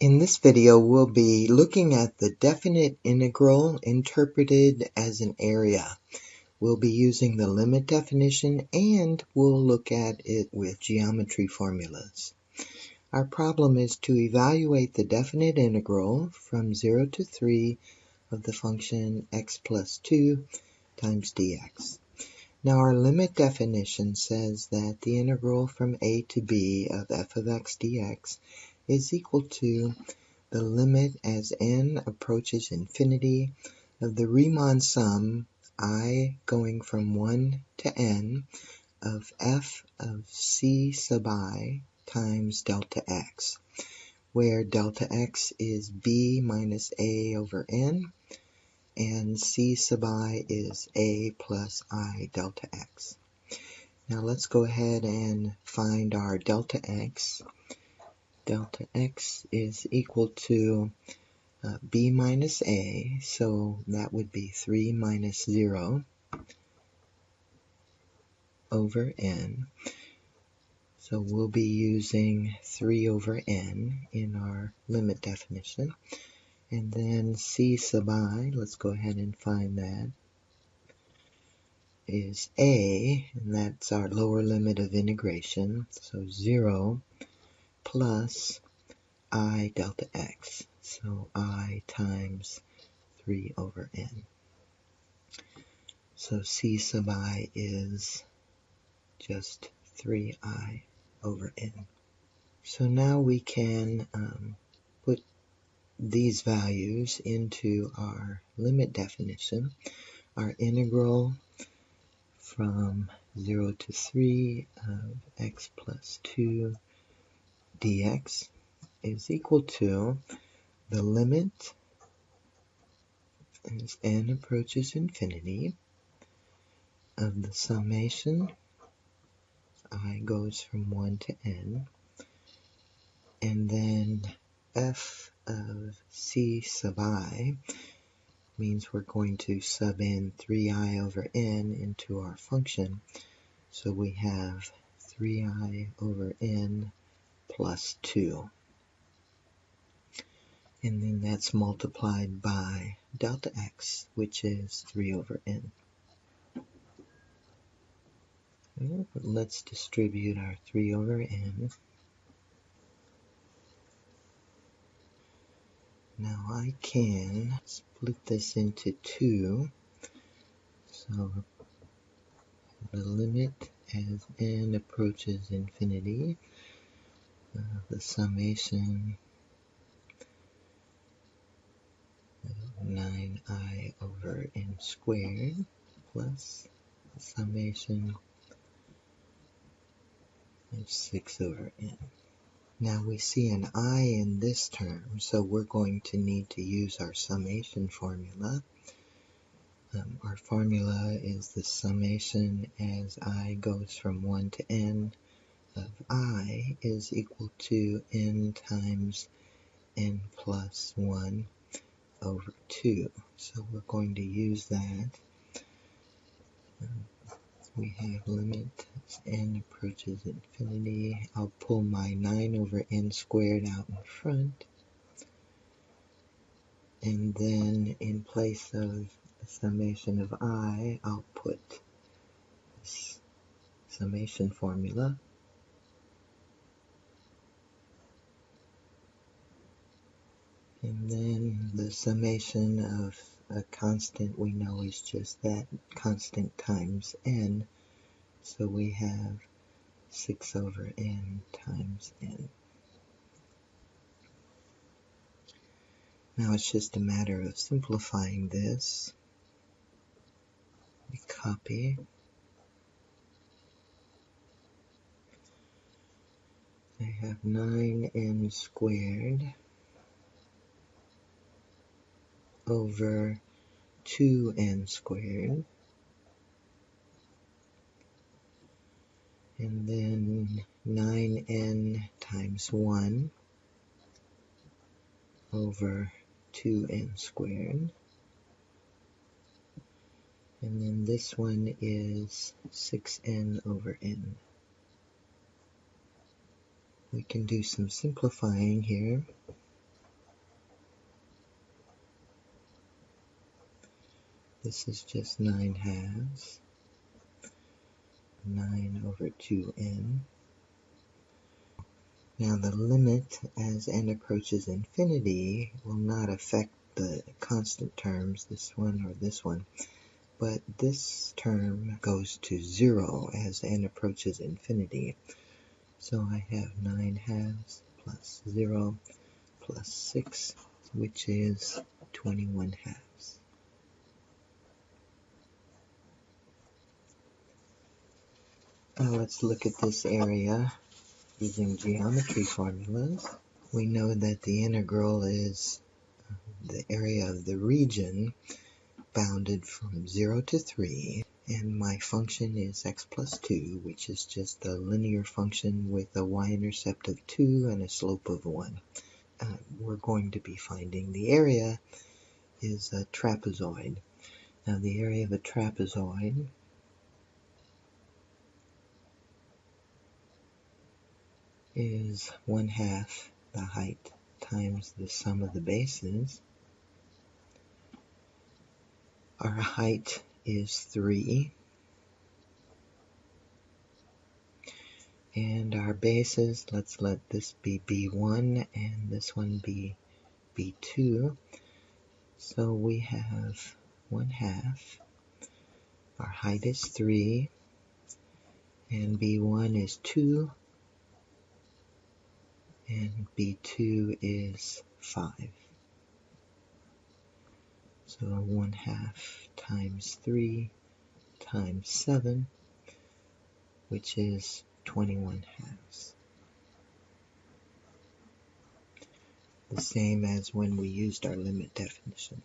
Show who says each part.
Speaker 1: In this video, we'll be looking at the definite integral interpreted as an area. We'll be using the limit definition and we'll look at it with geometry formulas. Our problem is to evaluate the definite integral from 0 to 3 of the function x plus 2 times dx. Now our limit definition says that the integral from a to b of f of x dx is equal to the limit as n approaches infinity of the Riemann sum I going from 1 to n of f of c sub I times delta x, where delta x is b minus a over n and c sub I is a plus I delta x. Now let's go ahead and find our delta x. Delta x is equal to b minus a, so that would be 3 minus 0 over n. So we'll be using 3 over n in our limit definition. And then c sub I, let's go ahead and find that, is a, and that's our lower limit of integration, so 0 plus I delta x, so I times 3 over n. So c sub I is just 3i over n. So now we can put these values into our limit definition. Our integral from 0 to 3 of x plus 2 dx is equal to the limit as n approaches infinity of the summation I goes from 1 to n, and then f of c sub I means we're going to sub in 3i over n into our function, so we have 3i over n plus 2, and then that's multiplied by delta x, which is 3 over n. Let's distribute our 3 over n. Now I can split this into 2, so the limit as n approaches infinity, the summation of 9i over n squared plus the summation of 6 over n. Now we see an I in this term, so we're going to need to use our summation formula. Our formula is the summation as I goes from 1 to n of I is equal to n times n plus 1 over 2. So we're going to use that. We have limit as n approaches infinity. I'll pull my 9 over n squared out in front. And then in place of the summation of I, I'll put this summation formula. And then the summation of a constant we know is just that constant times n. So we have 6 over n times n. Now it's just a matter of simplifying this. We copy. I have 9n squared over 2n squared, and then 9n times 1 over 2n squared, and then this one is 6n over n. We can do some simplifying here. This is just 9 halves. 9 over 2n. Now the limit as n approaches infinity will not affect the constant terms, this one or this one, but this term goes to 0 as n approaches infinity. So I have 9 halves plus 0 plus 6, which is 21 halves. Now let's look at this area using geometry formulas. We know that the integral is the area of the region bounded from 0 to 3, and my function is x plus 2, which is just a linear function with a y-intercept of 2 and a slope of 1. We're going to be finding the area is a trapezoid. Now the area of a trapezoid is 1/2 the height times the sum of the bases. Our height is 3, and our bases, let's let this be B1 and this one be B2. So we have 1/2. Our height is 3, and B1 is 2, and B2 is 5. So 1/2 times 3 times 7, which is 21 halves. The same as when we used our limit definition.